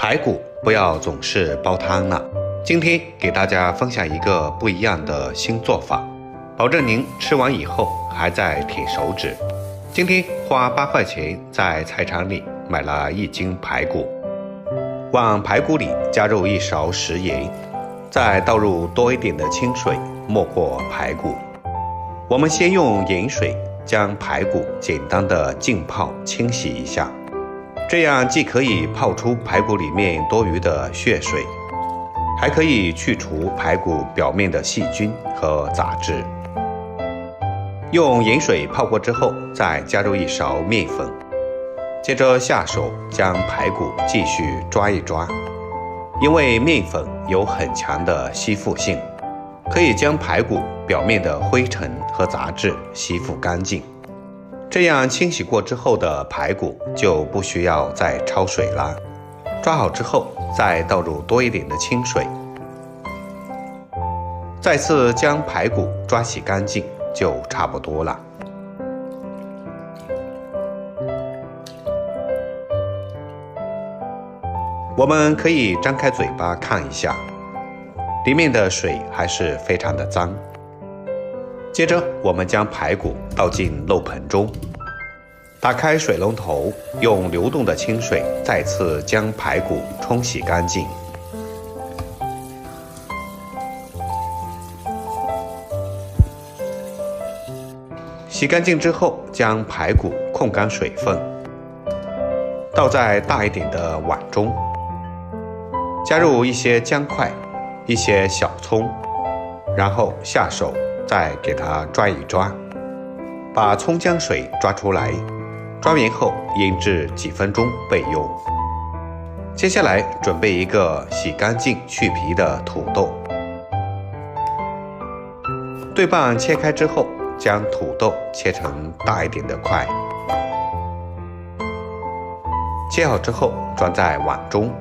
排骨不要总是煲汤了，今天给大家分享一个不一样的新做法，保证您吃完以后还在舔手指。今天花8块钱在菜场里买了1斤排骨，往排骨里加入1勺食盐，再倒入多一点的清水没过排骨。我们先用盐水将排骨简单的浸泡清洗一下，这样既可以泡出排骨里面多余的血水，还可以去除排骨表面的细菌和杂质。用盐水泡过之后，再加入1勺面粉，接着下手将排骨继续抓一抓，因为面粉有很强的吸附性，可以将排骨表面的灰尘和杂质吸附干净。这样清洗过之后的排骨就不需要再焯水了。抓好之后，再倒入多一点的清水，再次将排骨抓洗干净就差不多了。我们可以张开嘴巴看一下，里面的水还是非常的脏。接着我们将排骨倒进漏盆中，打开水龙头，用流动的清水再次将排骨冲洗干净。洗干净之后，将排骨控干水分，倒在大一点的碗中，加入一些姜块、一些小葱，然后下手再给它抓一抓，把葱姜水抓出来，抓完后腌制几分钟备用。接下来准备一个洗干净去皮的土豆，对半切开之后，将土豆切成大一点的块，切好之后装在碗中，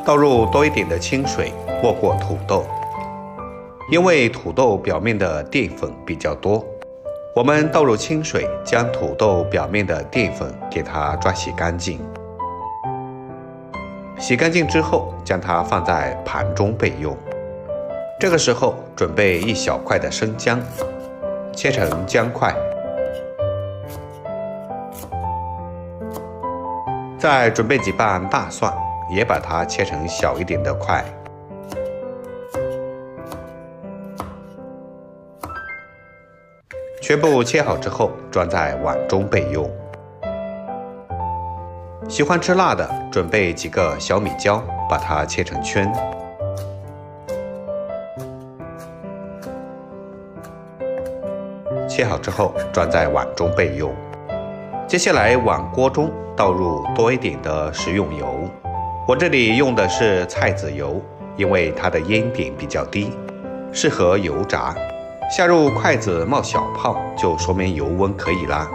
倒入多一点的清水没过土豆。因为土豆表面的淀粉比较多，我们倒入清水将土豆表面的淀粉给它抓洗干净。洗干净之后，将它放在盘中备用。这个时候准备1小块的生姜，切成姜块，再准备几瓣大蒜，也把它切成小一点的块。全部切好之后，装在碗中备用。喜欢吃辣的，准备几个小米椒，把它切成圈。切好之后，装在碗中备用。接下来往锅中倒入多一点的食用油，我这里用的是菜籽油，因为它的烟点比较低，适合油炸。下入筷子冒小泡，就说明油温可以啦。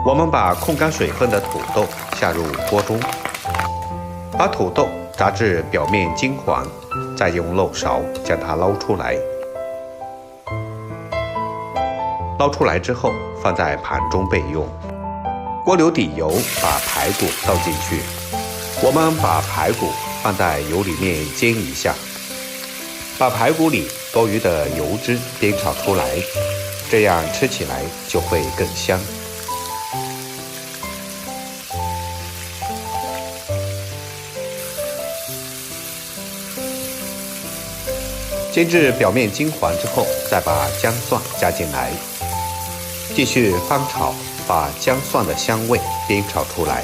我们把控干水分的土豆下入锅中，把土豆炸至表面金黄，再用漏勺将它捞出来。捞出来之后，放在盘中备用。锅留底油，把排骨倒进去。我们把排骨放在油里面煎一下，把排骨里多余的油脂煸炒出来，这样吃起来就会更香。煎至表面金黄之后，再把姜蒜加进来，继续翻炒，把姜蒜的香味煸炒出来。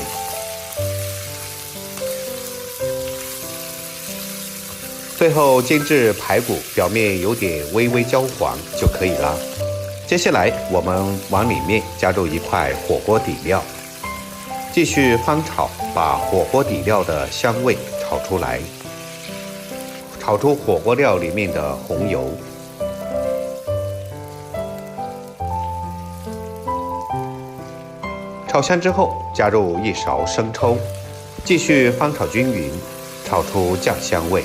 最后煎至排骨表面有点微微焦黄就可以了。接下来我们往里面加入1块火锅底料，继续翻炒，把火锅底料的香味炒出来，炒出火锅料里面的红油。炒香之后，加入1勺生抽，继续翻炒均匀，炒出酱香味。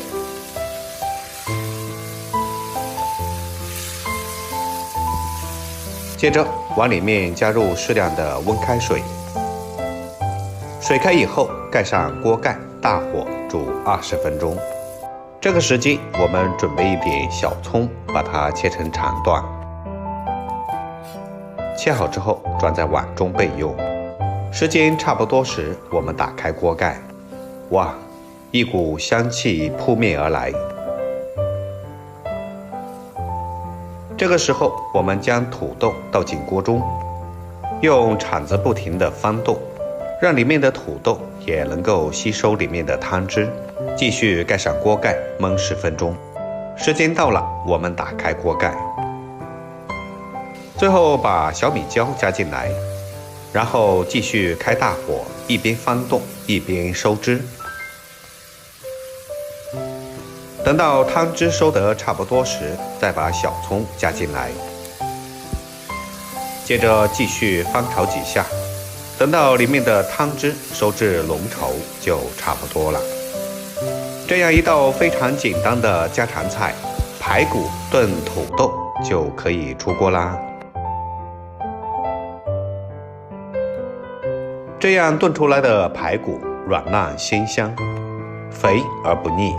接着往里面加入适量的温开水，水开以后，盖上锅盖，大火煮20分钟。这个时机，我们准备一点小葱，把它切成长段。切好之后，装在碗中备用。时间差不多时，我们打开锅盖，哇，一股香气扑面而来。这个时候，我们将土豆倒进锅中，用铲子不停地翻动，让里面的土豆也能够吸收里面的汤汁。继续盖上锅盖，焖10分钟。时间到了，我们打开锅盖，最后把小米椒加进来，然后继续开大火，一边翻动一边收汁。等到汤汁收得差不多时，再把小葱加进来，接着继续翻炒几下，等到里面的汤汁收至浓稠就差不多了。这样一道非常简单的家常菜——排骨炖土豆就可以出锅啦。这样炖出来的排骨软烂鲜香，肥而不腻。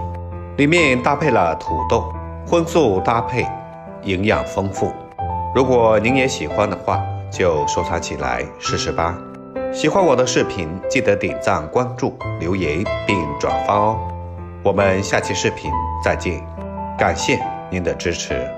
里面搭配了土豆，荤素搭配，营养丰富。如果您也喜欢的话，就收藏起来试试吧。喜欢我的视频，记得点赞、关注、留言并转发哦。我们下期视频再见，感谢您的支持。